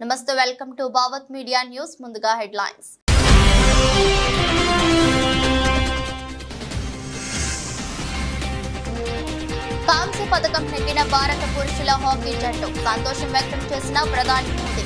నమస్తే, welcome to Bhavat media news. ముందుగా headlines. కాంస్య పథకం నెగ్గిన భారత పురుషుల హాకీ జట్టు, సంతోషం వ్యక్తం చేసిన ప్రధాని మోదీ.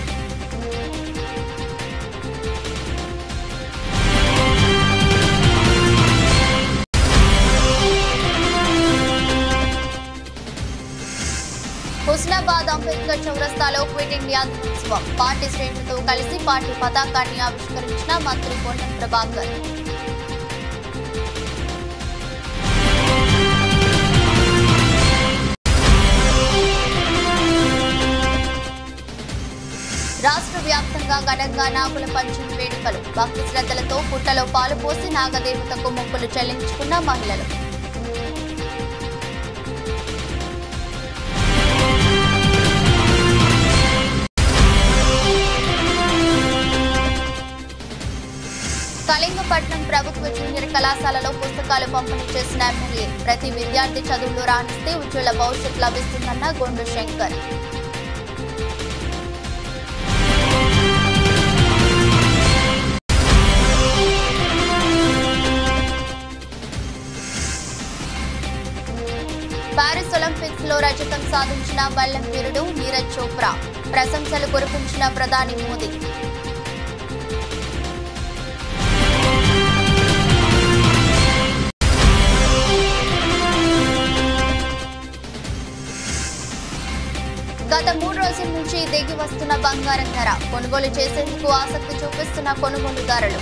హుస్నాబాద్ అంబేద్కర్ చౌరస్తాలో క్విట్ ఇండియా దినోత్సవం, పార్టీ శ్రేణులతో కలిసి పార్టీ పతాకాన్ని ఆవిష్కరించిన మంత్రి పొన్నం ప్రభాకర్. రాష్ట్ర వ్యాప్తంగా ఘనంగా నాగుల పంచమి వేడుకలు, భక్తి శ్రద్ధలతో పుట్టలో పాలు పోసి నాగదేవతకు మొక్కులు చెల్లించుకున్న మహిళలు. కళింగపట్నం ప్రభుత్వ జూనియర్ కళాశాలలో పుస్తకాలు పంపిణీ చేసిన ఎమ్మెల్యే, ప్రతి విద్యార్థి చదువులో రాణిస్తే ఉజ్వల భవిష్యత్ లభిస్తుందన్న గొండు శంకర్. పారిస్ ఒలింపిక్స్ లో రజతం సాధించిన వల్లం వీరుడు నీరజ్ చోప్రా, ప్రశంసలు కురిపించిన ప్రధాని మోదీ. గత 3 రోజుల నుంచి దిగి వస్తున్న బంగారం ధర, కొనుగోలు చేసేందుకు ఆసక్తి చూపిస్తున్న కొనుగోలుదారులు.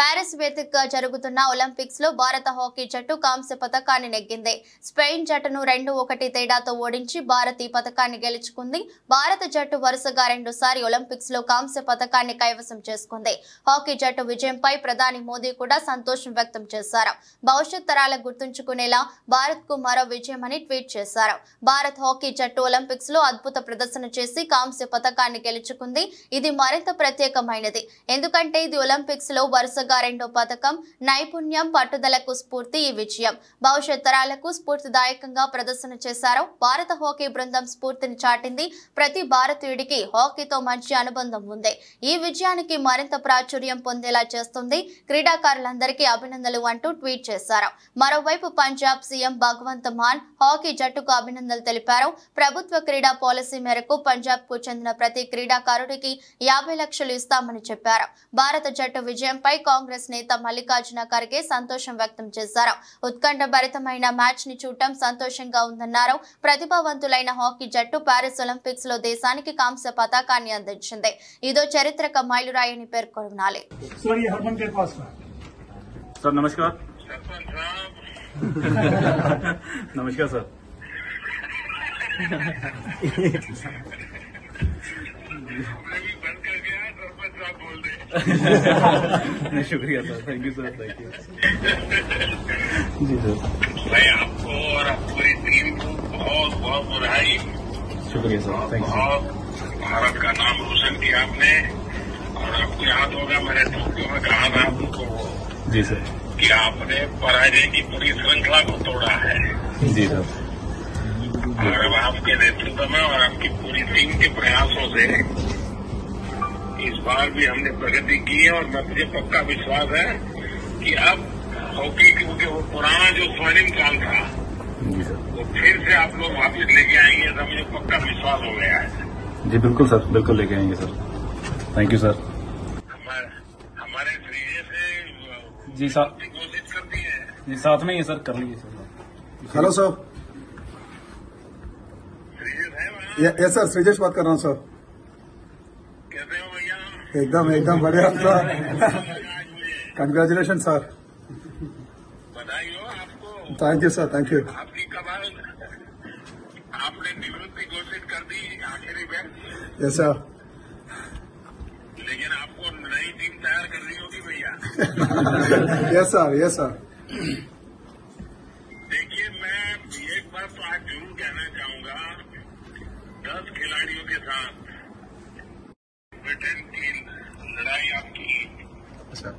పారిస్ వేదికగా జరుగుతున్న ఒలింపిక్స్ లో భారత హాకీ జట్టు కాంస్య పథకాన్ని నెగ్గింది. స్పెయిన్ జట్టును 2-1 తేడాతో ఓడించి భారత్ ఈ పథకాన్ని గెలుచుకుంది. భారత జట్టు వరుసగా 2సారి ఒలింపిక్స్ లో కాంస్య పథకాన్ని కైవసం చేసుకుంది. హాకీ జట్టు విజయంపై ప్రధాని మోదీ కూడా సంతోషం వ్యక్తం చేశారు. భవిష్యత్ తరాలకు గుర్తుంచుకునేలా భారత్ కు మరో విజయమని ట్వీట్ చేశారు. భారత్ హాకీ జట్టు ఒలింపిక్స్ లో అద్భుత ప్రదర్శన చేసి కాంస్య పథకాన్ని గెలుచుకుంది. ఇది మరింత ప్రత్యేకమైనది, ఎందుకంటే ఇది ఒలింపిక్స్ లో వరుసగా 2వ పథకం. నైపుణ్యం, పట్టుదలకు స్ఫూర్తి ఈ విజయం. భవిష్యత్ తరాలకు స్ఫూర్తిదాయకంగా ప్రదర్శన చేశారు. భారత హాకీ బృందం స్ఫూర్తిని చాటింది. ప్రతి భారతీయుడికి హాకీతో మంచి అనుబంధం ఉంది. ఈ విజయానికి మరింత ప్రాచుర్యం పొందేలా చేస్తుంది. క్రీడాకారులందరికీ అభినందనలు అంటూ ట్వీట్ చేశారు. మరోవైపు పంజాబ్ సీఎం భగవంత్ మాన్ హాకీ జట్టుకు అభినందనలు తెలిపారు. ప్రభుత్వ క్రీడా పాలసీ మేరకు పంజాబ్ కు చెందిన ప్రతి క్రీడాకారుడికి 50 లక్షలు ఇస్తామని చెప్పారు. భారత జట్టు విజయంపై కాంగ్రెస్ నేత మల్లికార్జున ఖర్గే సంతోషం వ్యక్తం చేశారు. ఉత్కంఠభరితమైన మ్యాచ్ ని చూడటం సంతోషంగా ఉందన్నారు. ప్రతిభావంతులైన హాకీ జట్టు పారిస్ ఒలింపిక్స్ లో దేశానికి కాంస్య పతాకాన్ని అందించింది. ఇదో చరిత్రక మైలురాయని పేర్కొనాలి. नमस्कार नमस्कार सर। शुक्रिया sir, thank you sir, thank you जी सर। मैं आपको और पूरी टीम को बहुत बहुत बधाई। शुक्रिया सर, थैंक यू। बहुत भारत का नाम रोशन किया आपने, और आपको याद होगा मैंने टोक्यो में कहा था आपको जी सर कि आपने पराजय की पूरी श्रृंखला को तोड़ा है। जी सर। और अब आपके नेतृत्व में और आपकी पूरी टीम के प्रयासों से इस बार भी हमने प्रगति की है, और मुझे पक्का विश्वास है कि अब हॉकी, क्योंकि वो पुराना जो स्वर्णिम काल था जी सर, वो फिर से आप लोग वापिस लेके आएंगे, ऐसा मुझे पक्का विश्वास हो गया है। जी बिल्कुल सर, बिल्कुल लेके आएंगे सर, थैंक यू सर। हमारे श्रीजय से जी साथ घोषित कर दी है। जी साथ में ही सर, कर लीजिए सर। Hello sir. श्रीजय है वहाँ? यस सर, श्रीजेश बात कर रहा हूँ सर। कैसे हो भैया? एकदम बढ़िया सर। Congratulation sir. बधाई हो आपको। Thank you sir, thank you. आपकी कमाल, आपने निवृत्ति घोषित कर दी आखिरी में, यस सर। लेकिन आपको नई टीम तैयार करनी होगी भैया। Yes sir, yes sir. देखिए, मैं एक बात तो आज जरूर कहना चाहूंगा, 10 खिलाड़ियों के साथ ब्रिटेन की लड़ाई आपकी सर।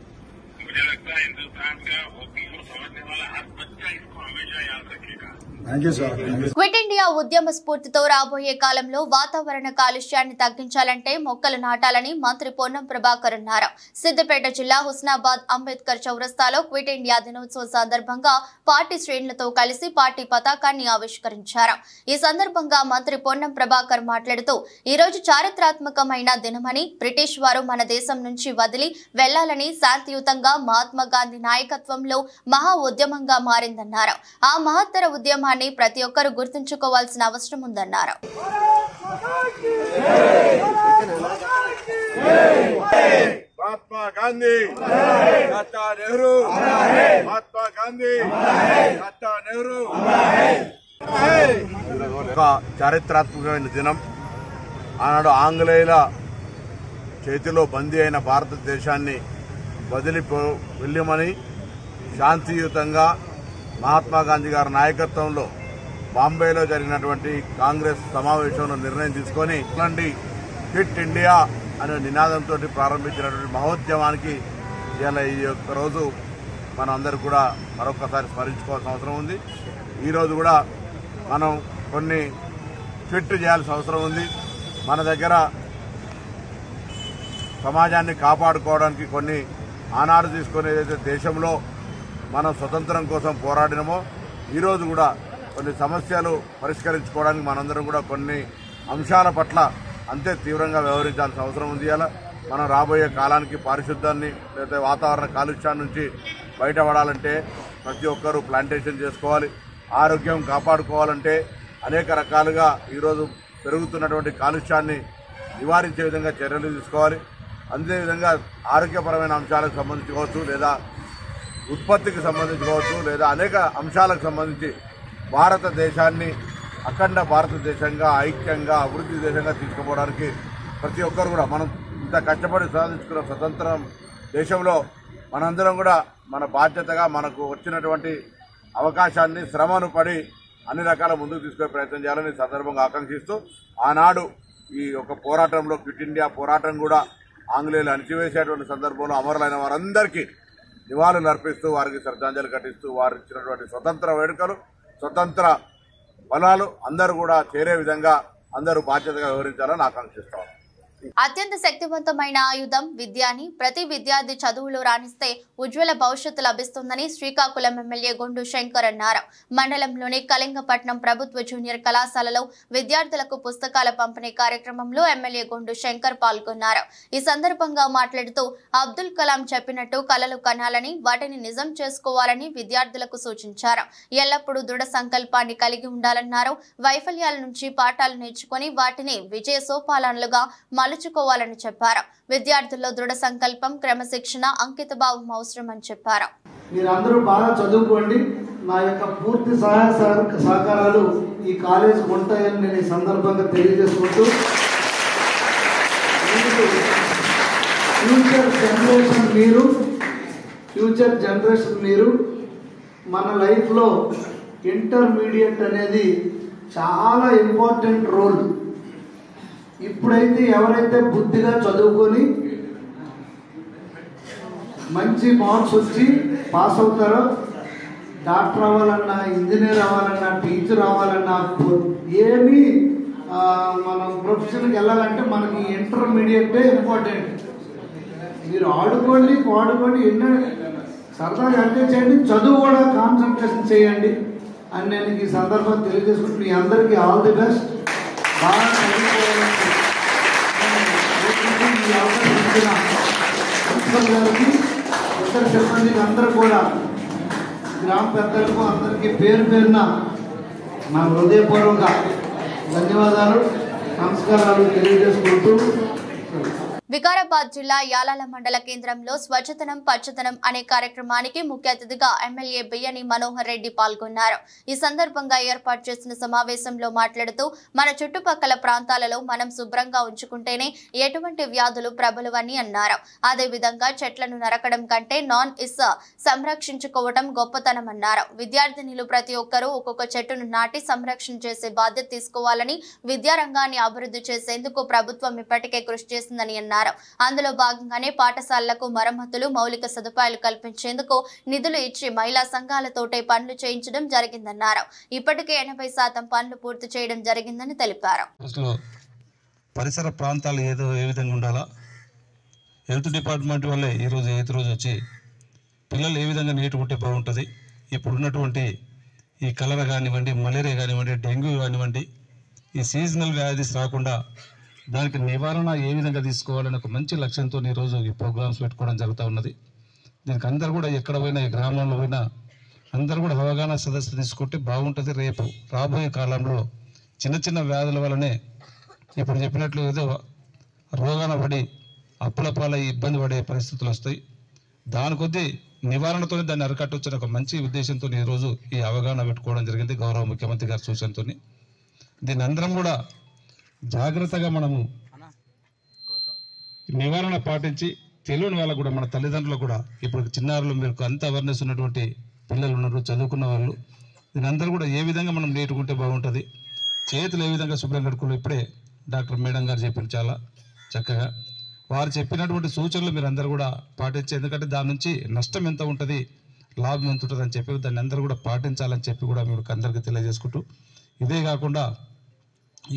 मुझे लगता है हिंदुस्तान का हॉकी को समझने वाला हर बच्चा इसको हमेशा याद रखेगा। Thank you sir. Quit India ఉద్యమ స్ఫూర్తితో రాబోయే కాలంలో వాతావరణ కాలుష్యాన్ని తగ్గించాలంటే మొక్కలు నాటాలని మంత్రి పొన్నం ప్రభాకర్ అన్నారు. సిద్దిపేట జిల్లా హుస్నాబాద్ అంబేద్కర్ చౌరస్తాలో క్విట్ ఇండియా దినోత్సవం సందర్భంగా పార్టీ శ్రేణులతో కలిసి పార్టీ పతాకాన్ని ఆవిష్కరించారు. ఈ సందర్భంగా మంత్రి పొన్నం ప్రభాకర్ మాట్లాడుతూ ఈ రోజు చారిత్రాత్మకమైన దినమని, బ్రిటిష్ వారు మన దేశం నుంచి వదిలి వెళ్లాలని శాంతియుతంగా మహాత్మా గాంధీ నాయకత్వంలో మహా ఉద్యమంగా మారిందన్నారు. ఆ మహత్తర ఉద్యమాన్ని ప్రతి ఒక్కరూ గుర్తుంచుకోవాల్సిన అవసరం ఉందన్నారు. महात्मा गांधी, टाटा नेहरू, महात्मा गांधी, टाटा नेहरू. ఒక చారిత్రాత్మకమైన దినం. ఆనాడు ఆంగ్లేయుల చేతిలో బందీ అయిన భారతదేశాన్ని వెళ్ళమని శాంతియుతంగా మహాత్మా గాంధీ గారి నాయకత్వంలో బాంబేలో జరిగినటువంటి కాంగ్రెస్ సమావేశంలో నిర్ణయం తీసుకుని ఇట్లాంటి క్విట్ ఇండియా అనే నినాదంతో ప్రారంభించినటువంటి మహోద్యమానికి ఇలా ఈ యొక్క రోజు మనం అందరూ కూడా మరొకసారి స్మరించుకోవాల్సిన అవసరం ఉంది. ఈరోజు కూడా మనం కొన్ని క్విట్ చేయాల్సిన అవసరం ఉంది. మన దగ్గర సమాజాన్ని కాపాడుకోవడానికి కొన్ని ఆనాడు తీసుకుని ఏదైతే దేశంలో మనం స్వతంత్రం కోసం పోరాడినమో ఈరోజు కూడా కొన్ని సమస్యలు పరిష్కరించుకోవడానికి మనందరం కూడా కొన్ని అంశాల పట్ల అంతే తీవ్రంగా వ్యవహరించాల్సిన అవసరం ఉంది. ఇలా మనం రాబోయే కాలానికి పారిశుద్ధ్యాన్ని లేదా వాతావరణ కాలుష్యాన్ని నుంచి బయటపడాలంటే ప్రతి ఒక్కరూ ప్లాంటేషన్ చేసుకోవాలి. ఆరోగ్యం కాపాడుకోవాలంటే అనేక రకాలుగా ఈరోజు పెరుగుతున్నటువంటి కాలుష్యాన్ని నివారించే విధంగా చర్యలు తీసుకోవాలి. అదేవిధంగా ఆరోగ్యపరమైన అంశాలకు సంబంధించి కావచ్చు, లేదా ఉత్పత్తికి సంబంధించి కావచ్చు, లేదా అనేక అంశాలకు సంబంధించి భారతదేశాన్ని అఖండ భారతదేశంగా, ఐక్యంగా, అభివృద్ధి దేశంగా తీసుకుపోవడానికి ప్రతి ఒక్కరు కూడా మనం ఇంత కష్టపడి సాధించుకున్న స్వతంత్రం దేశంలో మనందరం కూడా మన బాధ్యతగా మనకు వచ్చినటువంటి అవకాశాన్ని శ్రమను పడి అన్ని రకాల ముందుకు తీసుకునే ప్రయత్నం చేయాలని సందర్భంగా ఆకాంక్షిస్తూ ఆనాడు ఈ యొక్క పోరాటంలో క్విట్ ఇండియా పోరాటం కూడా ఆంగ్లేయులు అణిచివేసేటువంటి సందర్భంలో అమరులైన వారందరికీ నివాళులు అర్పిస్తూ వారికి శ్రద్ధాంజలి ఘటిస్తూ వారు ఇచ్చినటువంటి స్వతంత్ర వేడుకలు, స్వతంత్ర బలాలు అందరూ కూడా చేరే విధంగా అందరూ బాధ్యతగా వ్యవహరించాలని ఆకాంక్షిస్తాం. అత్యంత శక్తివంతమైన ఆయుధం విద్య అని, ప్రతి విద్యార్థి చదువులో రాణిస్తే ఉజ్వల భవిష్యత్తు లభిస్తుందని శ్రీకాకుళం ఎమ్మెల్యే గొండు శంకర్ అన్నారు. మండలంలోని కళింగపట్నం ప్రభుత్వ జూనియర్ కళాశాలలో విద్యార్థులకు పుస్తకాల పంపిణీ కార్యక్రమంలో ఎమ్మెల్యే గొండు శంకర్ పాల్గొన్నారు. ఈ సందర్భంగా మాట్లాడుతూ అబ్దుల్ కలాం చెప్పినట్టు కలలు కనాలని, వాటిని నిజం చేసుకోవాలని విద్యార్థులకు సూచించారు. ఎల్లప్పుడూ దృఢ సంకల్పాన్ని కలిగి ఉండాలన్నారు. వైఫల్యాల నుంచి పాఠాలు నేర్చుకుని వాటిని విజయ సోపానాలుగా మలుచుకోవాలని చెప్పారు. విద్యార్థుల్లో దృఢ సంకల్పం, క్రమశిక్షణ, అంకిత భావం అవసరమని చెప్పారు. మీరందరూ బాగా చదువుకోండి. నా యొక్క పూర్తి సహాయ సహకారాలు ఈ కాలేజీకి ఉంటాయని నేను ఈ సందర్భంగా తెలియజేసుకుంటూ, ఫ్యూచర్ జనరేషన్ మీరు మన లైఫ్లో ఇంటర్మీడియట్ అనేది చాలా ఇంపార్టెంట్ రోల్. ఇప్పుడైతే ఎవరైతే బుద్ధిగా చదువుకొని మంచి మార్క్స్ వచ్చి పాస్ అవుతారో, డాక్టర్ అవ్వాలన్నా, ఇంజనీర్ అవ్వాలన్నా, టీచర్ అవ్వాలన్నా, ఏమీ మనం ప్రొఫెషన్కి వెళ్ళాలంటే మనకి ఇంటర్మీడియటే ఇంపార్టెంట్. మీరు ఆడుకోండి, పాడుకోండి, ఎన్నో సరదాగా ఎంజాయ్ చేయండి, చదువు కూడా కాన్సన్ట్రేషన్ చేయండి అని నేను ఈ సందర్భం తెలియజేసుకుంటూ మీ అందరికీ ఆల్ ది బెస్ట్. బాగా చదువుకోవాలని ప్రిన్సిపల్ గారికి, ఇతర సిబ్బందికి అందరూ కూడా, గ్రామ పెద్దలకు అందరికీ పేరు పేరున నా హృదయపూర్వక ధన్యవాదాలు, నమస్కారాలు తెలియజేసుకుంటూ వికారాబాద్ జిల్లా యాలాల మండల కేంద్రంలో స్వచ్ఛతనం పచ్చదనం అనే కార్యక్రమానికి ముఖ్య అతిథిగా ఎమ్మెల్యే బియ్యని మనోహర్ రెడ్డి పాల్గొన్నారు. ఈ సందర్భంగా ఏర్పాటు చేసిన సమావేశంలో మాట్లాడుతూ మన చుట్టుపక్కల ప్రాంతాలలో మనం శుభ్రంగా ఉంచుకుంటేనే ఎటువంటి వ్యాధులు ప్రబలవని అన్నారు. అదేవిధంగా చెట్లను నరకడం కంటే నాన్ ఇస్ సంరక్షించుకోవడం గొప్పతనమన్నారు. విద్యార్థినులు ప్రతి ఒక్కరూ ఒక్కొక్క చెట్టును నాటి సంరక్షణ చేసే బాధ్యత తీసుకోవాలని, విద్యారంగాన్ని అభివృద్ధి చేసేందుకు ప్రభుత్వం ఇప్పటికే కృషి చేసిందని అన్నారు. చేశామన్నారు. అందులో భాగంగానే పాఠశాలలకు మరమ్మతులు, మౌలిక సదుపాయాలు కల్పించేందుకు నిధులు ఇచ్చి మహిళా సంఘాలతోటే పనులు చేయించడం జరిగిందన్నారు. ఇప్పటికే 80% పనులు పూర్తి చేయడం జరిగిందని తెలిపారు. పరిసర ప్రాంతాలు ఏ విధంగా ఉండాలా, హెల్త్ డిపార్ట్మెంట్ వల్లే ఈరోజు 8th రోజు వచ్చి పిల్లలు ఏ విధంగా నీట్గా ఉంటే బాగుంటుంది, ఇప్పుడున్నటువంటి ఈ కలరా కానివ్వండి, మలేరియా కానివ్వండి, డెంగ్యూ కానివ్వండి, ఈ సీజనల్ వ్యాధిస్ రాకుండా దానికి నివారణ ఏ విధంగా తీసుకోవాలని ఒక మంచి లక్ష్యంతో ఈరోజు ఈ ప్రోగ్రామ్స్ పెట్టుకోవడం జరుగుతూ ఉన్నది. దీనికి అందరూ కూడా ఎక్కడ పోయినా, ఈ గ్రామంలో పోయినా అందరూ కూడా అవగాహన సదస్సు తీసుకుంటే బాగుంటుంది. రేపు రాబోయే కాలంలో చిన్న చిన్న వ్యాధుల వల్లనే ఇప్పుడు చెప్పినట్లు ఏదో రోగాన పడి అప్పుల పాలై ఇబ్బంది పడే పరిస్థితులు వస్తాయి. దాని కొద్దీ నివారణతో దాన్ని అరికట్టొచ్చిన ఒక మంచి ఉద్దేశంతో ఈరోజు ఈ అవగాహన పెట్టుకోవడం జరిగింది గౌరవ ముఖ్యమంత్రి గారి సూచనతో. దీన్ని అందరం కూడా జాగ్రత్తగా మనము నివారణ పాటించి తెలియని వాళ్ళకు కూడా, మన తల్లిదండ్రులు కూడా, ఇప్పుడు చిన్నారులు మీకు అంత అవేర్నెస్ ఉన్నటువంటి పిల్లలు ఉన్నారు, చదువుకున్న వాళ్ళు, దీని అందరూ కూడా ఏ విధంగా మనం నీటుకుంటే బాగుంటుంది, చేతులు ఏ విధంగా శుభ్రం కట్టుకోవాలి. ఇప్పుడే డాక్టర్ మేడం గారు చెప్పారు చాలా చక్కగా. వారు చెప్పినటువంటి సూచనలు మీరు అందరూ కూడా పాటించి, ఎందుకంటే దాని నుంచి నష్టం ఎంత ఉంటుంది, లాభం ఎంత ఉంటుంది అని చెప్పి దాన్ని అందరూ కూడా పాటించాలని చెప్పి కూడా మీకు అందరికీ తెలియజేసుకుంటూ, ఇదే కాకుండా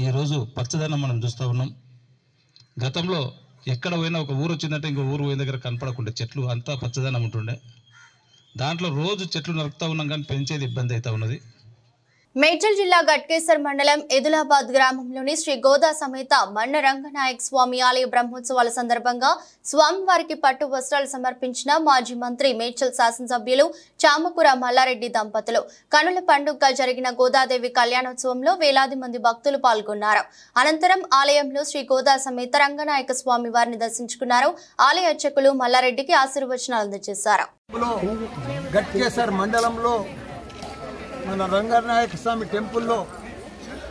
ఈరోజు పచ్చదనం మనం చూస్తూ ఉన్నాం. గతంలో ఎక్కడ పోయినా ఒక ఊరు వచ్చిందంటే ఇంకో ఊరు పోయిన దగ్గర కనపడకుండా చెట్లు అంతా పచ్చదనం ఉంటుండే. దాంట్లో రోజు చెట్లు నరుకుతూ ఉన్నాం కానీ పెంచేది ఇబ్బంది అవుతూ ఉన్నది. మేడ్చల్ జిల్లా గట్కేసర్ మండలం ఎదులాబాద్ గ్రామంలోని శ్రీ గోదా సమేత మన్న రంగనాయక స్వామి ఆలయ బ్రహ్మోత్సవాల సందర్భంగా స్వామివారికి పట్టు వస్త్రాలు సమర్పించిన మాజీ మంత్రి మేడ్చల్ శాసనసభ్యులు చామకూర మల్లారెడ్డి దంపతులు. కనుల పండుగగా జరిగిన గోదాదేవి కళ్యాణోత్సవంలో వేలాది మంది భక్తులు పాల్గొన్నారు. అనంతరం ఆలయంలో శ్రీ గోదా సమేత రంగనాయక స్వామి వారిని దర్శించుకున్నారు. ఆలయ అర్చకులు మల్లారెడ్డికి ఆశీర్వచనాలు అందజేశారు. గట్కేసర్ మండలంలో మన రంగనాయక స్వామి టెంపుల్లో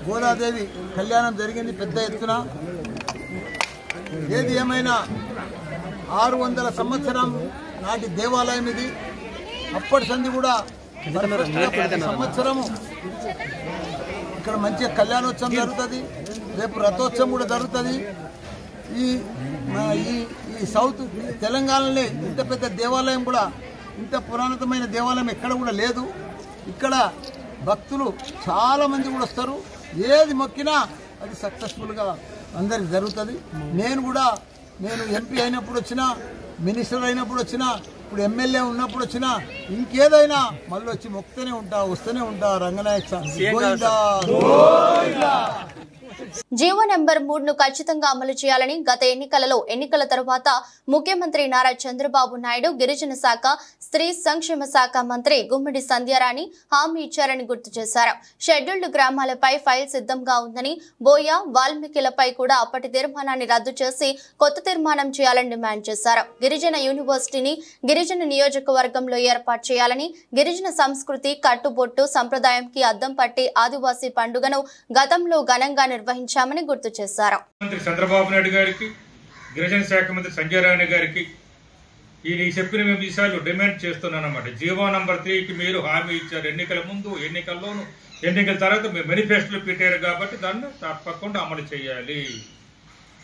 గోదాదేవి కళ్యాణం జరిగింది పెద్ద ఎత్తున. ఏది ఏమైనా 600 సంవత్సరం నాటి దేవాలయం ఇది. అప్పటి సంది కూడా సంవత్సరము ఇక్కడ మంచిగా కళ్యాణోత్సవం జరుగుతుంది. రేపు రథోత్సవం కూడా జరుగుతుంది. ఈ సౌత్ తెలంగాణలో ఇంత పెద్ద దేవాలయం కూడా, ఇంత పురాతనమైన దేవాలయం ఎక్కడ కూడా లేదు. ఇక్కడ భక్తులు చాలా మంది కూడా వస్తారు. ఏది మొక్కినా అది సక్సెస్ఫుల్గా అందరికి జరుగుతుంది. నేను ఎంపీ అయినప్పుడు వచ్చినా, మినిస్టర్ అయినప్పుడు వచ్చినా, ఇప్పుడు ఎమ్మెల్యే ఉన్నప్పుడు వచ్చినా, ఇంకేదైనా మళ్ళీ వచ్చి మొక్కుతూనే ఉంటా, వస్తూనే ఉంటా. రంగనాయక జీవో నెంబర్ 3ను ఖచ్చితంగా అమలు చేయాలని గత ఎన్నికల తరువాత ముఖ్యమంత్రి నారా చంద్రబాబు నాయుడు, గిరిజన శాఖ, స్త్రీ సంక్షేమ శాఖ మంత్రి గుమ్మిడి సంధ్యారాణి హామీ ఇచ్చారని గుర్తు చేశారు. షెడ్యూల్డ్ గ్రామాలపై ఫైల్ సిద్ధంగా ఉందని, బోయ, వాల్మీకిలపై కూడా అప్పటి తీర్మానాన్ని రద్దు చేసి కొత్త తీర్మానం చేయాలని డిమాండ్ చేశారు. గిరిజన యూనివర్సిటీని గిరిజన నియోజకవర్గంలో ఏర్పాటు చేయాలని, గిరిజన సంస్కృతి, కట్టుబొట్టు సంప్రదాయంకి అద్దం పట్టి ఆదివాసీ పండుగను గతంలో ఘనంగా నిర్వహించామని గుర్తు చేశారు. మంత్రి చంద్రబాబు నాయుడు గారికి, గిరిజన శాఖ మంత్రి సంజయ్ రాణి గారికి ఈ చెప్పిన మేము విషయాలు డిమాండ్ చేస్తున్నానన్నమాట. జీవో నంబర్ 3కి మీరు హామీ ఇచ్చారు. ఎన్నికల ముందు, ఎన్నికల్లోనూ, ఎన్నికల తర్వాత మీరు మేనిఫెస్టోలో పెట్టారు కాబట్టి దాన్ని తప్పకుండా అమలు చేయాలి.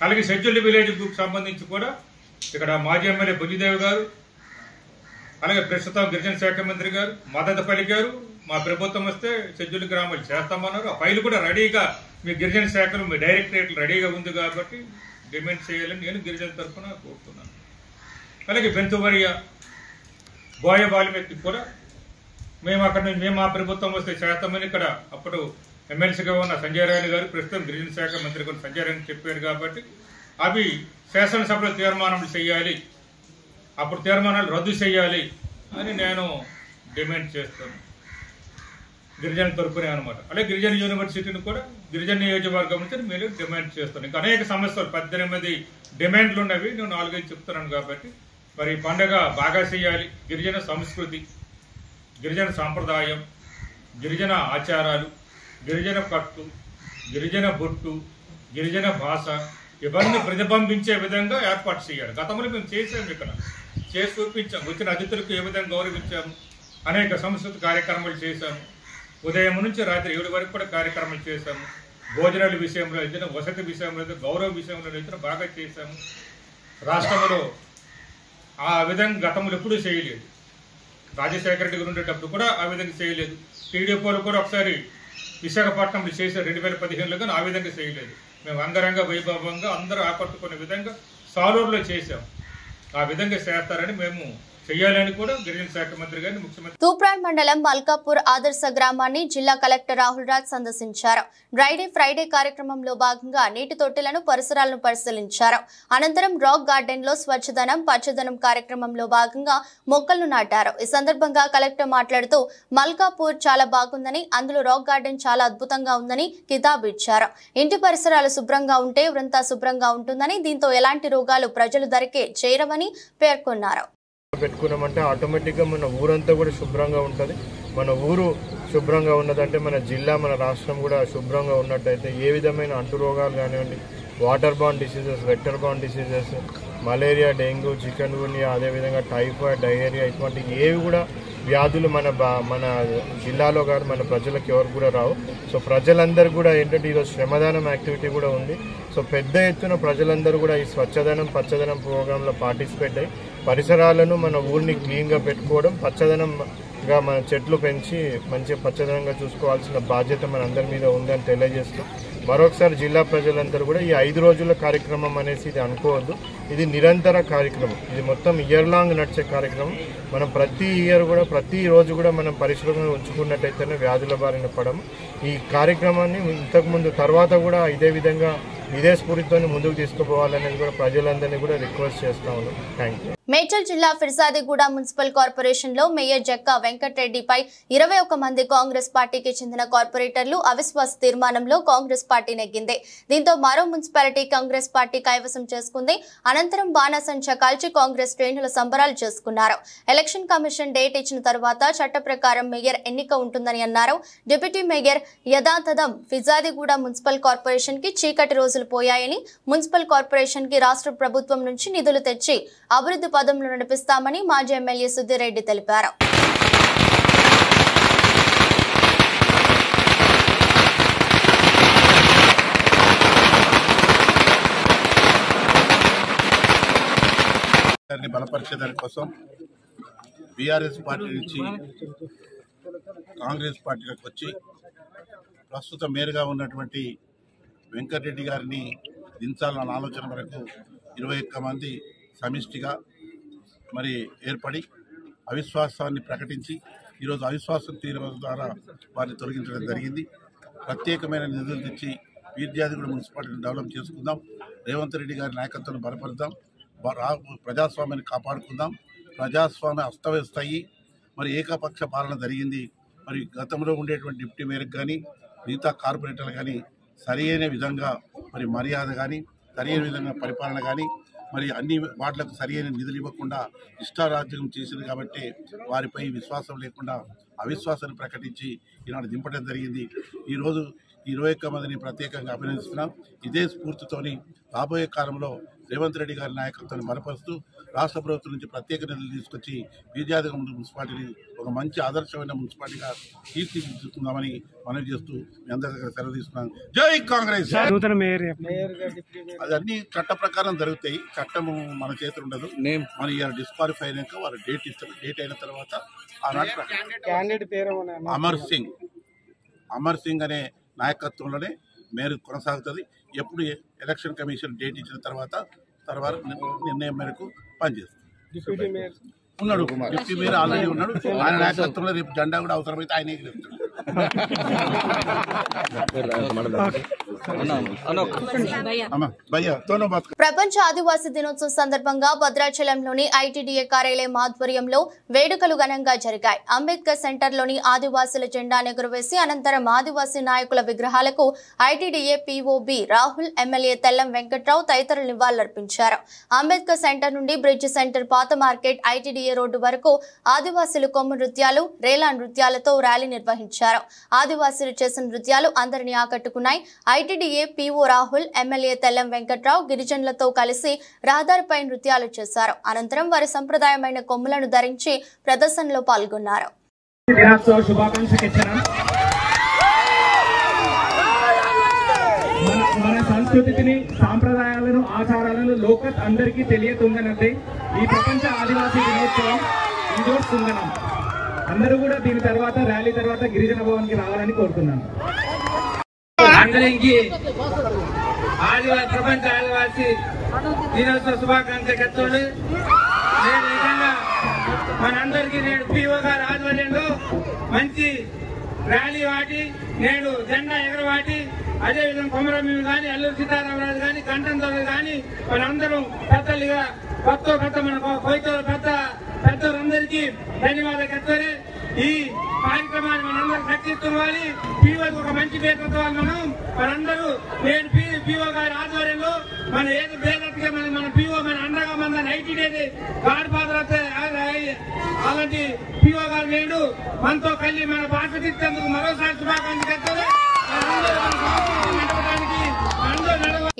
అలాగే షెడ్యూల్డ్ విలేజ్ గ్రూప్ సంబంధించి కూడా ఇక్కడ మాజీ ఎమ్మెల్యే బుజ్జిదేవి గారు, అలాగే ప్రస్తుతం గిరిజన శాఖ మంత్రి గారు మద్దతు పలికారు. మా ప్రభుత్వం వస్తే షెడ్యూల్డ్ గ్రామాలు చేస్తామన్నారు. ఆ ఫైల్ కూడా రెడీగా మీ గిరిజన శాఖలు, మీ డైరెక్టరేట్లు రెడీగా ఉంది కాబట్టి డిమాండ్ చేయాలని నేను గిరిజన తరఫున కోరుతున్నాను. అలాగే బెంతువరియా, బోయ, వాల్మీకి కూడా మేము మా ప్రభుత్వం వస్తే చేస్తామని ఇక్కడ అప్పుడు ఎమ్మెల్సీగా ఉన్న సంజయ్ రాణి గారు, ప్రస్తుతం గిరిజన శాఖ మంత్రి కూడా సంజయ్ రాణి చెప్పారు కాబట్టి అవి శాసనసభలో తీర్మానాలు చేయాలి, అప్పుడు తీర్మానాలు రద్దు చేయాలి అని నేను డిమాండ్ చేస్తాను గిరిజన తరపునే అనమాట. అలాగే గిరిజన యూనివర్సిటీని కూడా గిరిజన నియోజకవర్గం నుంచి మీరు డిమాండ్ చేస్తాను. ఇంకా అనేక సమస్యలు 18 డిమాండ్లు ఉన్నవి, నేను 4-5 చెప్తున్నాను కాబట్టి మరి పండగ బాగా చేయాలి. గిరిజన సంస్కృతి, గిరిజన సాంప్రదాయం, గిరిజన ఆచారాలు, గిరిజన కట్టు, గిరిజన బొట్టు, గిరిజన భాష ఇవన్నీ ప్రతిబింబించే విధంగా ఏర్పాటు చేయాలి. గతంలో మేము చేసాము, ఇక్కడ చేసి చూపించాము. వచ్చిన అతిథులకు ఏ విధంగా గౌరవించాము, అనేక సంస్కృతి కార్యక్రమాలు చేశాము. ఉదయం నుంచి రాత్రి 7 వరకు కూడా కార్యక్రమాలు చేశాము. భోజనాల విషయంలో అయితే, వసతి విషయంలో అయితే, గౌరవ విషయంలో అయితే బాగా చేశాము. రాష్ట్రంలో ఆ విధంగా గతంలో ఎప్పుడూ చేయలేదు. రాజశేఖర రెడ్డి గారు ఉండేటప్పుడు కూడా ఆ విధంగా చేయలేదు. టీడీపీలో కూడా ఒకసారి విశాఖపట్నంలో చేశారు 2015లో, కానీ ఆ విధంగా చేయలేదు. మేము అంగరంగ వైభవంగా అందరూ ఆకట్టుకునే విధంగా సాలూరులో చేశాం. ఆ విధంగా చేస్తారని మేము చేయాలని కూడా గిరిజన శాఖ మంత్రి గారిని ముఖ్యమంత్రి తూప్రాన్ మండలం మల్కాపూర్ ఆదర్శ గ్రామాన్ని జిల్లా కలెక్టర్ రాహుల్ రాజ్ సందర్శించారు. డ్రైడే ఫ్రైడే కార్యక్రమంలో భాగంగా నీటి తొట్టెలను పరిసరాలను పరిశీలించారు. అనంతరం రాక్ గార్డెన్ లో స్వచ్ఛదనం పచ్చదనం కార్యక్రమంలో భాగంగా మొక్కలను నాటారు. ఈ సందర్భంగా కలెక్టర్ మాట్లాడుతూ మల్కాపూర్ చాలా బాగుందని, అందులో రాక్ గార్డెన్ చాలా అద్భుతంగా ఉందని కితాబు ఇచ్చారు. ఇంటి పరిసరాలు శుభ్రంగా ఉంటే ఊరంతా శుభ్రంగా ఉంటుందని, దీంతో ఎలాంటి రోగాలు ప్రజలు దరికే చేరవని పేర్కొన్నారు. పెట్టుకున్నామంటే ఆటోమేటిక్గా మన ఊరంతా కూడా శుభ్రంగా ఉంటుంది. మన ఊరు శుభ్రంగా ఉన్నదంటే మన జిల్లా మన రాష్ట్రం కూడా శుభ్రంగా ఉన్నట్టయితే ఏ విధమైన అంటు రోగాలు కానివ్వండి, water borne diseases, vector borne diseases, malaria, dengue, chikungunya, అదేవిధంగా టైఫాయిడ్, డయేరియా ఇటువంటి ఏవి కూడా వ్యాధులు మన జిల్లాలో కానీ మన ప్రజలకు ఎవరు కూడా రావు. సో ప్రజలందరూ కూడా ఏంటంటే ఈరోజు శ్రమదానం యాక్టివిటీ కూడా ఉంది. సో పెద్ద ఎత్తున ప్రజలందరూ కూడా ఈ స్వచ్ఛదనం పచ్చదనం ప్రోగ్రాంలో పార్టిసిపేట్ అయ్యి పరిసరాలను మన ఊరిని క్లీన్గా పెట్టుకోవడం, పచ్చదనంగా మన చెట్లు పెంచి మంచిగా పచ్చదనంగా చూసుకోవాల్సిన బాధ్యత మన అందరి మీద ఉందని తెలియజేస్తూ మరొకసారి జిల్లా ప్రజలందరూ కూడా ఈ 5 రోజుల కార్యక్రమం అనేసి ఇది అనుకోవద్దు. ఇది నిరంతర కార్యక్రమం. ఇది మొత్తం ఇయర్ లాంగ్ నడిచే కార్యక్రమం. మనం ప్రతి ఇయర్ కూడా ప్రతిరోజు కూడా మనం పరిశుభ్రంగా ఉంచుకున్నట్టయితేనే వ్యాధుల బారిన పడము. ఈ కార్యక్రమాన్ని ఇంతకుముందు తర్వాత కూడా ఇదే విధంగా ఇదే స్ఫూర్తితో ముందుకు తీసుకుపోవాలనేది కూడా ప్రజలందరినీ కూడా రిక్వెస్ట్ చేస్తా ఉన్నాం. Thank you. మేడ్చల్ జిల్లా ఫిర్జాదిగూడ మున్సిపల్ కార్పొరేషన్ లో మేయర్ జక్కా వెంకటరెడ్డిపై 21 మంది కాంగ్రెస్ పార్టీకి చెందిన కార్పొరేటర్లు అవిశ్వాస తీర్మానంలో కాంగ్రెస్ పార్టీ నెగ్గింది. దీంతో మరో మున్సిపాలిటీ కాంగ్రెస్ పార్టీ కైవసం చేసుకుంది. అనంతరం బాణాసంచా కాల్చి కాంగ్రెస్ శ్రేణుల సంబరాలు చేసుకున్నారు. ఎలక్షన్ కమిషన్ డేట్ ఇచ్చిన తర్వాత చట్ట ప్రకారం మేయర్ ఎన్నిక ఉంటుందని అన్నారు. డిప్యూటీ మేయర్ యథాతథం ఫిర్జాదిగూడ మున్సిపల్ కార్పొరేషన్ కి చీకటి రోజులు పోయాయని, మున్సిపల్ కార్పొరేషన్ కి రాష్ట్ర ప్రభుత్వం నుంచి నిధులు తెచ్చి అభివృద్ధి పదంలో నడిపిస్తామని మాజీ ఎమ్మెల్యే సుధీరెడ్డి తెలిపారు. బలపరిచేదాని కోసం బీఆర్ఎస్ పార్టీ నుంచి కాంగ్రెస్ పార్టీలకు వచ్చి ప్రస్తుతం మేయర్గా ఉన్నటువంటి వెంకటరెడ్డి గారిని దించాలన్న ఆలోచన వరకు 21 మంది సమిష్టిగా మరి ఏర్పడి అవిశ్వాసాన్ని ప్రకటించి ఈరోజు అవిశ్వాసం తీర్మానం ద్వారా వారిని తొలగించడం జరిగింది. ప్రత్యేకమైన నిధులు తెచ్చి ఫిర్జాదిగూడ మున్సిపాలిటీని డెవలప్ చేసుకుందాం, రేవంత్ రెడ్డి గారి నాయకత్వాన్ని బలపరుద్దాం, ప్రజాస్వామ్యాన్ని కాపాడుకుందాం. ప్రజాస్వామ్య అస్తవ్యస్తయి మరి ఏకపక్ష పాలన జరిగింది. మరి గతంలో ఉండేటువంటి డిప్యూటీ మేయర్కి కానీ మిగతా కార్పొరేటర్లు కానీ సరి అయిన విధంగా మరి మర్యాద కానీ సరి అయిన విధంగా పరిపాలన కానీ మరి అన్ని వాటిలకు సరి అయిన నిధులు ఇవ్వకుండా ఇష్టారాజ్యం చేసింది కాబట్టి వారిపై విశ్వాసం లేకుండా అవిశ్వాసాన్ని ప్రకటించి ఈనాడు దింపడం జరిగింది. ఈరోజు 21 మందిని ప్రత్యేకంగా అభినందిస్తున్నాం. ఇదే స్ఫూర్తితోని రాబోయే కాలంలో రేవంత్ రెడ్డి గారి నాయకత్వాన్ని బలపరుస్తూ రాష్ట్ర ప్రభుత్వం నుంచి ప్రత్యేక నిధులు తీసుకొచ్చి ఫిర్జాదిగూడ మున్సిపాలిటీని ఒక మంచి ఆదర్శమైన మున్సిపాలిటీగా తీర్చిదిద్దుకుందామని మనవి చేస్తూ మీ అందరి దగ్గర సెలవు తీసుకున్నాను. జై కాంగ్రెస్. అదన్నీ చట్ట ప్రకారం జరుగుతాయి. చట్టము మన చేతులు ఉండదు. మన ఇవాళ డిస్క్వాలిఫై అయినాక వారు డేట్ ఇస్తారు. డేట్ అయిన తర్వాత అమర్ సింగ్ అనే నాయకత్వంలోనే మేరకు కొనసాగుతుంది. ఎప్పుడు ఎలక్షన్ కమిషన్ డేట్ ఇచ్చిన తర్వాత నిర్ణయం మేరకు పనిచేస్తుంది. ఉన్నాడు డిప్యూటీ మేయర్ ఆల్రెడీ ఉన్నాడు. ఆయన నాయకత్వంలో రేపు జెండా కూడా అవసరమైతే ఆయన ఎగిరేస్తాడు. ప్రపంచ ఆదివాసీ దినోత్సవం సందర్భంగా భద్రాచలంలోని ఐటీడీఏ కార్యాలయం ఆధ్వర్యంలో వేడుకలు ఘనంగా జరిగాయి. అంబేద్కర్ సెంటర్లోని ఆదివాసీల జెండాను ఎగురవేసి అనంతరం ఆదివాసీ నాయకుల విగ్రహాలకు ఐటీడీఏ పీఓబీ రాహుల్, ఎమ్మెల్యే తెల్లం వెంకట్రావు తదితరులు నివాళులర్పించారు. అంబేద్కర్ సెంటర్ నుండి బ్రిడ్జ్ సెంటర్, పాత మార్కెట్, ఐటీడీఏ రోడ్డు వరకు ఆదివాసీలు కొమ్ము నృత్యాలు, రేలా నృత్యాలతో ర్యాలీ నిర్వహించారు. ఆదివాసీలు చేసిన నృత్యాలు అందరినీ ఆకట్టుకున్నాయి. ITDA PO Rahul, MLA Tellam Venkatrao గిరిజనులతో కలిసి రహదారిపై నృత్యాలు చేశారు. అనంతరం వారి సంప్రదాయమైన కొమ్ములను ధరించి ప్రదర్శనలో పాల్గొన్నారు. మన సంస్కృతిని, సాంప్రదాయాలను, ఆచారాలను లోకత్ అందరికీ తెలియతుందనంటే ఈ ప్రపంచ ఆదివాసీ దినోత్సవం ఇండోర్ తుంగనం. అందరూ కూడా దీని తర్వాత ర్యాలీ తర్వాత గిరిజన భవన్కి రావాలని కోరుతున్నాను. అందరికి ప్రపంచ ఆదివాసీ దినోత్సవ శుభాకాంక్షలు. నేను నిజంగా మనందరికీ నేను పిఓ గారి ఆధ్వర్యంలో మంచి ర్యాలీ వాటి, నేడు జెండా ఎగరవాటి, అదేవిధంగా కొమరమీవి కానీ, అల్లూరు సీతారామరాజు కానీ, కంఠంతో కానీ మనందరం పెద్దలుగా కొత్త మన కొయ్యతో పెద్దలందరికీ ధన్యవాదాలు చెప్తారు. ఈ కార్యక్రమాన్ని మనందరూ శక్తివ్వాలి. పీఓకి ఒక మంచి పేరు మనందరూ నేను పీఓ గారి ఆధ్వర్యంలో మన ఏది పేదట్టుగా మన పీఓ మన అండగా మన 90 డేస్ గాడ్ ఫాదర్ అలాంటి పీఓ గారు నేడు మనతో కలిసి మన భాష తీర్చేందుకు మరోసారి శుభాకాంక్షలు చెప్తారు.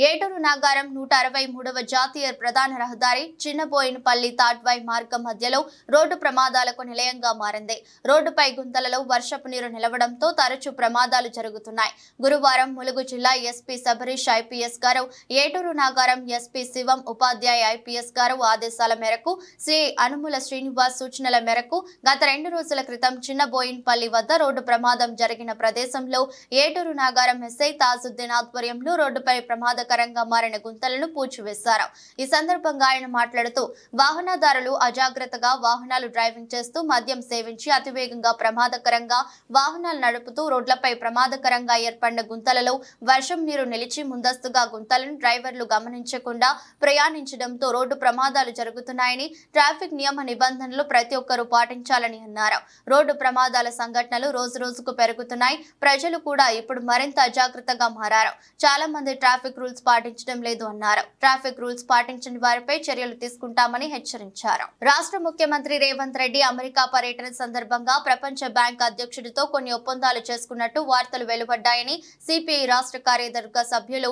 ఏటూరు నాగారం 163వ జాతీయ ప్రధాన రహదారి చిన్నబోయినపల్లి తాడ్వాయి మార్గం మధ్యలో రోడ్డు ప్రమాదాలకు నిలయంగా మారింది. రోడ్డుపై గుంతలలో వర్షపు నీరు నిలవడంతో తరచూ ప్రమాదాలు జరుగుతున్నాయి. గురువారం ములుగు జిల్లా ఎస్పీ సబరీష్ ఐపీఎస్ గారు, ఏటూరు నాగారం ఎస్పీ శివం ఉపాధ్యాయ ఐపీఎస్ గారు ఆదేశాల మేరకు శ్రీ అనుముల శ్రీనివాస్ సూచనల మేరకు గత 2 రోజుల క్రితం చిన్నబోయినపల్లి వద్ద రోడ్డు ప్రమాదం జరిగిన ప్రదేశంలో ఏటూరు నాగారం ఎస్ఐ తాజుద్దీన్ ఆధ్వర్యంలో రోడ్డుపై ప్రమాదకరంగా మారిన గుంతలను పూడ్చివేశారు. ఈ సందర్భంగా ఆయన మాట్లాడుతూ వాహనదారులు అజాగ్రత్తగా వాహనాలు డ్రైవింగ్ చేస్తూ మద్యం సేవించి అతివేగంగా ప్రమాదకరంగా వాహనాలు నడుపుతూ రోడ్లపై ప్రమాదకరంగా ఏర్పడిన గుంతలలో వర్షం నీరు నిలిచి ముందస్తుగా గుంతలను డ్రైవర్లు గమనించకుండా ప్రయాణించడంతో రోడ్డు ప్రమాదాలు జరుగుతున్నాయని, ట్రాఫిక్ నియమ నిబంధనలు ప్రతి ఒక్కరూ పాటించాలని అన్నారు. రోడ్డు ప్రమాదాల సంఘటనలు రోజురోజుకు పెరుగుతున్నాయి. ప్రజలు కూడా ఇప్పుడు మరింత అజాగ్రత్తగా మారారు. చాలా మంది ట్రాఫిక్ రూల్స్ పాటించడం లేదు అన్నారు. ట్రాఫిక్ రూల్స్ పాటించని వారిపై చర్యలు తీసుకుంటామని హెచ్చరించారు. రాష్ట్ర ముఖ్యమంత్రి రేవంత్ రెడ్డి అమెరికా పర్యటన సందర్భంగా ప్రపంచ బ్యాంక్ అధ్యక్షుడితో కొన్ని ఒప్పందాలు చేసుకున్నట్టు వార్తలు వెలువడ్డాయని సిపిఐ రాష్ట్ర కార్యవర్గ సభ్యులు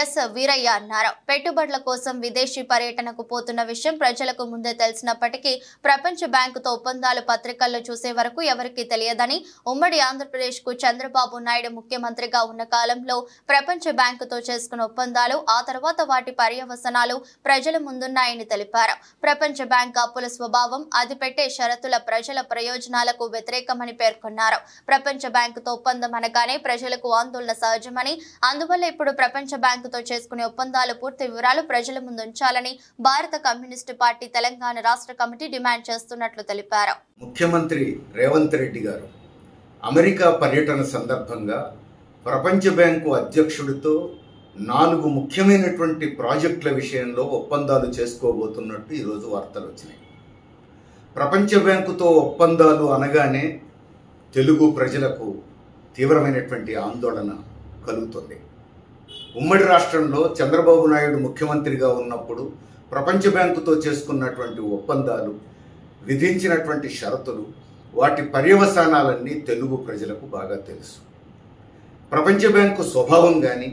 ఎస్ వీరయ్య అన్నారు. పెట్టుబడుల కోసం విదేశీ పర్యటనకు పోతున్న విషయం ప్రజలకు ముందే తెలిసినప్పటికీ ప్రపంచ బ్యాంకుతో ఒప్పందాలు పత్రికల్లో చూసే వరకు ఎవరికీ తెలియదని, ఉమ్మడి ఆంధ్రప్రదేశ్ కు చంద్రబాబు నాయుడు ముఖ్యమంత్రిగా ఉన్న కాలంలో ప్రపంచ బ్యాంకుతో చేసుకున్న ఒప్పందాలు, ఆ తర్వాత వాటి పర్యవసనాలు ప్రజల ముందున్నాయని తెలిపారు. ప్రపంచ బ్యాంక్ అప్పుల స్వభావం, అది పెట్టే షరతుల ప్రజల ప్రయోజనాలకు వ్యతిరేకమని పేర్కొన్నారు. ప్రపంచ బ్యాంకుతో ఒప్పందం అనగానే ప్రజలకు ఆందోళన సహజమని, అందువల్ల ఇప్పుడు ప్రపంచ బ్యాంకుతో చేసుకునే ఒప్పందాలు పూర్తి వివరాలు ప్రజల ముందు ఉంచాలని భారత కమ్యూనిస్టు పార్టీ తెలంగాణ రాష్ట్ర కమిటీ డిమాండ్ చేస్తున్నట్లు తెలిపారు. ముఖ్యమంత్రి రేవంత్ రెడ్డి గారు అమెరికా పర్యటన సందర్భంగా ప్రపంచ బ్యాంకు అధ్యక్షుడితో 4 ముఖ్యమైనటువంటి ప్రాజెక్టుల విషయంలో ఒప్పందాలు చేసుకోబోతున్నట్టు ఈరోజు వార్తలు వచ్చినాయి. ప్రపంచ బ్యాంకుతో ఒప్పందాలు అనగానే తెలుగు ప్రజలకు తీవ్రమైనటువంటి ఆందోళన కలుగుతుంది. ఉమ్మడి రాష్ట్రంలో చంద్రబాబు నాయుడు ముఖ్యమంత్రిగా ఉన్నప్పుడు ప్రపంచ బ్యాంకుతో చేసుకున్నటువంటి ఒప్పందాలు, విధించినటువంటి షరతులు, వాటి పర్యవసానాలన్నీ తెలుగు ప్రజలకు బాగా తెలుసు. ప్రపంచ బ్యాంకు స్వభావం కానీ,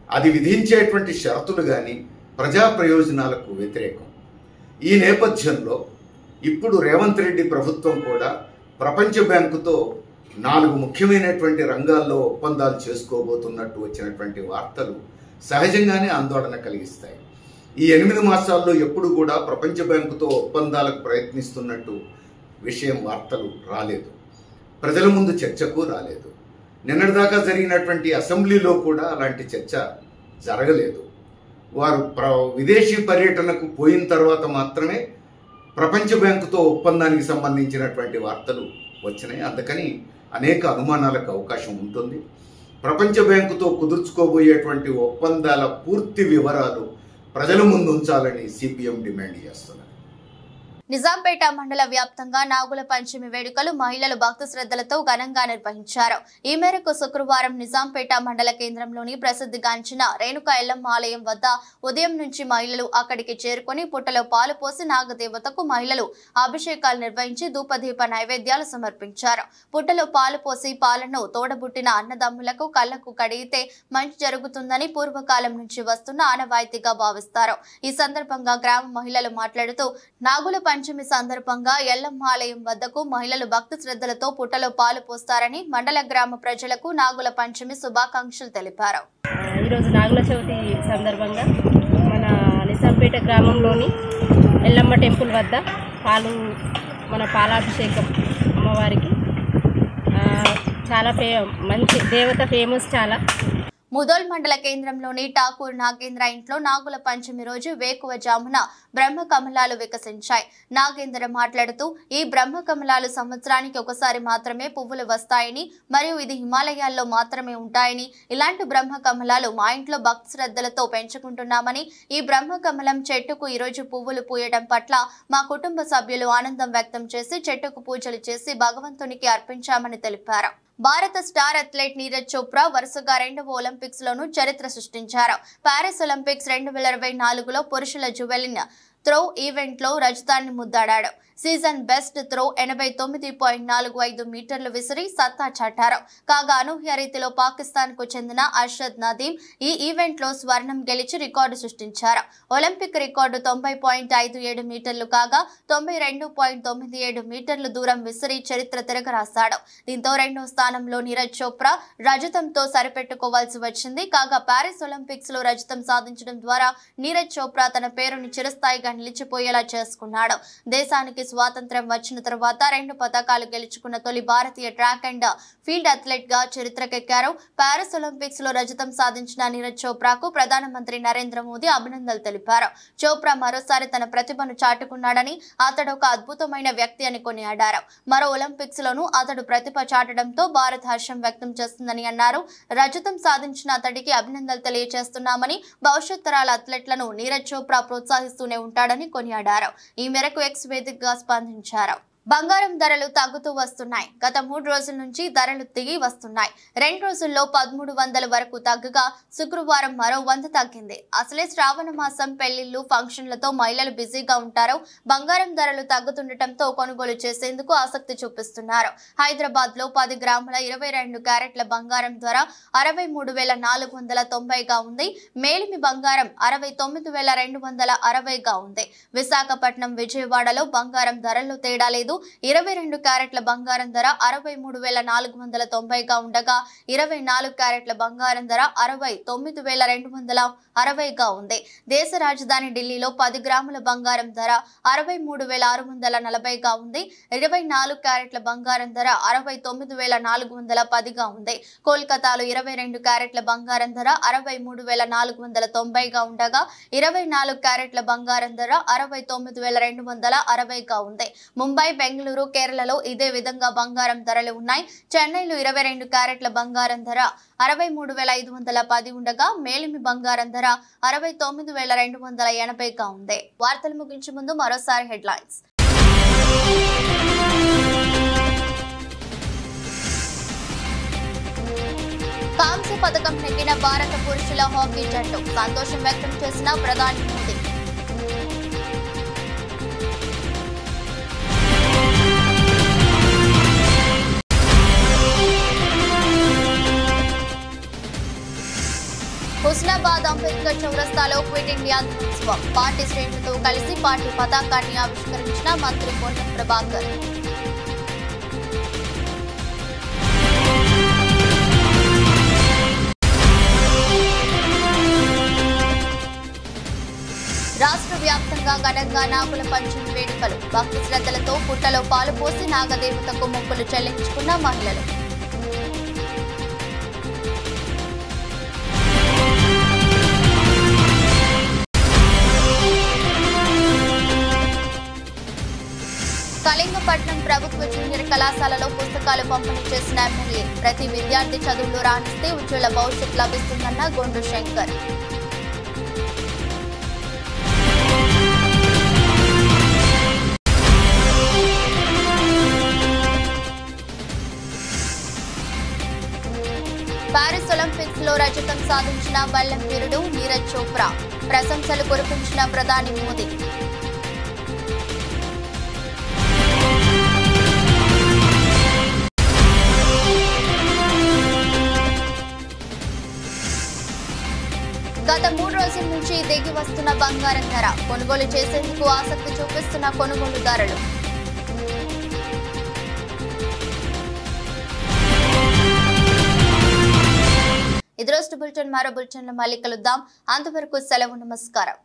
అది విధించేటువంటి షరతులు కానీ ప్రజా ప్రయోజనాలకు వ్యతిరేకం. ఈ నేపథ్యంలో ఇప్పుడు రేవంత్ రెడ్డి ప్రభుత్వం కూడా ప్రపంచ బ్యాంకుతో 4 ముఖ్యమైనటువంటి రంగాల్లో ఒప్పందాలు చేసుకోబోతున్నట్టు వచ్చినటువంటి వార్తలు సహజంగానే ఆందోళన కలిగిస్తాయి. ఈ 8 మాసాల్లో ఎప్పుడు కూడా ప్రపంచ బ్యాంకుతో ఒప్పందాలకు ప్రయత్నిస్తున్నట్టు విషయం వార్తలు రాలేదు. ప్రజల ముందు చర్చకు రాలేదు. నిన్నటిదాకా జరిగినటువంటి అసెంబ్లీలో కూడా అలాంటి చర్చ జరగలేదు. వారు విదేశీ పర్యటనకు పోయిన తర్వాత మాత్రమే ప్రపంచ బ్యాంకుతో ఒప్పందానికి సంబంధించినటువంటి వార్తలు వచ్చినాయి. అందుకని అనేక అనుమానాలకు అవకాశం ఉంటుంది. ప్రపంచ బ్యాంకుతో కుదుర్చుకోబోయేటువంటి ఒప్పందాల పూర్తి వివరాలు ప్రజల ముందు ఉంచాలని సిపిఎం డిమాండ్ చేస్తున్నారు. నిజాంపేట మండల వ్యాప్తంగా నాగుల పంచమి వేడుకలు మహిళలు భక్తి శ్రద్ధలతో ఘనంగా నిర్వహించారు. ఈ మేరకు శుక్రవారం నిజాంపేట మండల కేంద్రంలోని ప్రసిద్ధిగాంచిన రేణుకా ఎల్లమ్మ ఆలయం వద్ద ఉదయం నుంచి మహిళలు అక్కడికి చేరుకుని పుట్టలో పాలు పోసి నాగదేవతకు మహిళలు అభిషేకాలు నిర్వహించి ధూపదీప నైవేద్యాలు సమర్పించారు. పుట్టలో పాలు పోసి పాలను తోడబుట్టిన అన్నదమ్ములకు కళ్లకు కడిగితే మంచి జరుగుతుందని పూర్వకాలం నుంచి వస్తున్న ఆనవాయితీగా భావిస్తారు. ఈ సందర్భంగా గ్రామ మహిళలు మాట్లాడుతూ నాగుల పంచమి సందర్భంగా ఎల్లమ్మ ఆలయం వద్దకు మహిళలు భక్తి శ్రద్ధలతో పుట్టలో పాలు పోస్తారని మండల గ్రామ ప్రజలకు నాగుల పంచమి శుభాకాంక్షలు తెలిపారు. ఈరోజు నాగుల చవితి సందర్భంగా మన నిజాంపేట గ్రామంలోని ఎల్లమ్మ టెంపుల్ వద్ద మన పాలాభిషేకం అమ్మవారికి చాలా మంచి దేవత ఫేమస్ చాలా. ముదోల్ మండల కేంద్రంలోని ఠాకూర్ నాగేంద్ర ఇంట్లో నాగుల పంచమి రోజు వేకువజామున బ్రహ్మ కమలాలు వికసించాయి. నాగేంద్ర మాట్లాడుతూ ఈ బ్రహ్మ కమలాలు సంవత్సరానికి ఒకసారి మాత్రమే పువ్వులు వస్తాయని మరియు ఇది హిమాలయాల్లో మాత్రమే ఉంటాయని ఇలాంటి బ్రహ్మ కమలాలు మా ఇంట్లో భక్తి శ్రద్ధలతో పెంచుకుంటున్నామని ఈ బ్రహ్మ కమలం చెట్టుకు ఈరోజు పువ్వులు పూయడం పట్ల మా కుటుంబ సభ్యులు ఆనందం వ్యక్తం చేసి చెట్టుకు పూజలు చేసి భగవంతునికి అర్పించామని తెలిపారు. భారత స్టార్ అథ్లెట్ నీరజ్ చోప్రా వరుసగా 2వ ఒలింపిక్స్ లోనూ చరిత్ర సృష్టించారు. పారిస్ ఒలింపిక్స్ 2024లో పురుషుల జువెలిన్ త్రో ఈవెంట్ లో రజతాన్ని ముద్దాడాడు. సీజన్ బెస్ట్ త్రో 89.45 మీటర్లు విసిరి సత్తా చాటారు. కాగా అనూహ్య రీతిలో పాకిస్తాన్ కు చెందిన అర్షద్ నదీం ఈ ఈవెంట్ లో స్వర్ణం గెలిచి రికార్డు సృష్టించారు. ఒలింపిక్ రికార్డు 90.57 మీటర్లు కాగా 92.97 మీటర్లు దూరం విసిరి చరిత్ర తిరగరాశాడు. దీంతో 2వ స్థానంలో నీరజ్ చోప్రా రజతంతో సరిపెట్టుకోవాల్సి వచ్చింది. కాగా పారిస్ ఒలింపిక్స్ లో రజతం సాధించడం ద్వారా నీరజ్ చోప్రా తన పేరుని చిరస్థాయిగా నిలిచిపోయేలా చేసుకున్నాడు. దేశానికి స్వాతంత్ర్యం వచ్చిన తర్వాత 2 పతకాలు గెలుచుకున్న తొలి భారతీయ ట్రాక్ అండ్ ఫీల్డ్ అథ్లెట్ గా చరిత్రకెక్కారు. పారిస్ ఒలింపిక్స్ లో రజతం సాధించిన నీరజ్ చోప్రాకు ప్రధానమంత్రి నరేంద్ర మోదీ అభినందనలు తెలిపారు. చోప్రా మరోసారి తన ప్రతిభను చాటుకున్నాడని అతడు ఒక అద్భుతమైన వ్యక్తి అని కొనియాడారు. మరో ఒలింపిక్స్ లోనూ అతడు ప్రతిభ చాటడంతో భారత్ హర్షం వ్యక్తం చేస్తుందని అన్నారు. రజతం సాధించిన అతడికి అభినందనలు తెలియజేస్తున్నామని భవిష్యత్ తరాల అథ్లెట్లను నీరజ్ చోప్రా ప్రోత్సహిస్తూనే ఉంటాడని కొనియాడారు. ఈ మేరకు ఎక్స్ వేదికగా స్పందించారు. బంగారం ధరలు తగ్గుతూ వస్తున్నాయి. గత 3 రోజుల నుంచి ధరలు దిగి వస్తున్నాయి. 2 రోజుల్లో 1300 వరకు తగ్గగా శుక్రవారం మరో 100 తగ్గింది. అసలే శ్రావణ మాసం పెళ్లిళ్లు ఫంక్షన్లతో మహిళలు బిజీగా ఉంటారు. బంగారం ధరలు తగ్గుతుండటంతో కొనుగోలు చేసేందుకు ఆసక్తి చూపిస్తున్నారు. హైదరాబాద్ లో 10 గ్రాముల 22 క్యారెట్ల బంగారం ధర 63,490గా ఉంది. మేలిమి బంగారం 69,260గా ఉంది. విశాఖపట్నం విజయవాడలో బంగారం ధరల్లో తేడా లేదు. 22 క్యారెట్ల బంగారం ధర 63,490గా ఉండగా 24 క్యారెట్ల బంగారం ధర 69,260గా ఉంది. దేశ రాజధాని ఢిల్లీలో 10 గ్రాముల బంగారం ధర 63,640గా ఉంది. 24 క్యారెట్ల బంగారం ధర 69,410గా ఉంది. కోల్కతాలో 22 క్యారెట్ల బంగారం ధర 63,490గా ఉండగా 24 క్యారెట్ల బంగారం ధర 69,260గా ఉంది. ముంబై, బెంగళూరు, కేరళలో ఇదే విధంగా బంగారం ధరలు ఉన్నాయి. చెన్నైలో 22 క్యారెట్ల బంగారం ధర 63,510 ఉండగా మేలిమి బంగారం ధర 69,280గా ఉంది. వార్తలు ముగించే ముందు మరోసారి హెడ్లైన్స్. కాంస్య పథకం నెగ్గిన భారత పురుషుల హాకీ జట్టు సంతోషం వ్యక్తం చేసిన ప్రధాని మోదీ. హుస్నాబాద్ అంబేద్కర్ చౌరస్తాలో క్విట్ ఇండియా దినోత్సవం పార్టీ శ్రేణులతో కలిసి పార్టీ పతాకాన్ని ఆవిష్కరించిన మంత్రి పొన్నం ప్రభాకర్. రాష్ట్ర వ్యాప్తంగా ఘనంగా నాగుల పంచమి వేడుకలు భక్తి శ్రద్ధలతో పుట్టలో పాలు పోసి నాగదేవతకు మొక్కులు చెల్లించుకున్న మహిళలు. కళింగపట్నం ప్రభుత్వ జూనియర్ కళాశాలలో పుస్తకాలు పంపిణీ చేసిన ఎమ్మెల్యే ప్రతి విద్యార్థి చదువులో రాణిస్తే ఉజ్వల భవిష్యత్ లభిస్తుందన్న గొండు శంకర్. పారిస్ ఒలింపిక్స్ లో రజతం సాధించిన వల్లం వీరుడు నీరజ్ చోప్రా ప్రశంసలు కురిపించిన ప్రధాని మోదీ. గత 3 రోజుల నుంచి దిగి వస్తున్న బంగారం ధర కొనుగోలు చేసేందుకు ఆసక్తి చూపిస్తున్న కొనుగోలుదారులు. ఇది రోజు బులెటిన్. మరో బులెటిన్లో మళ్ళీ కలుద్దాం. అంతవరకు సెలవు. నమస్కారం.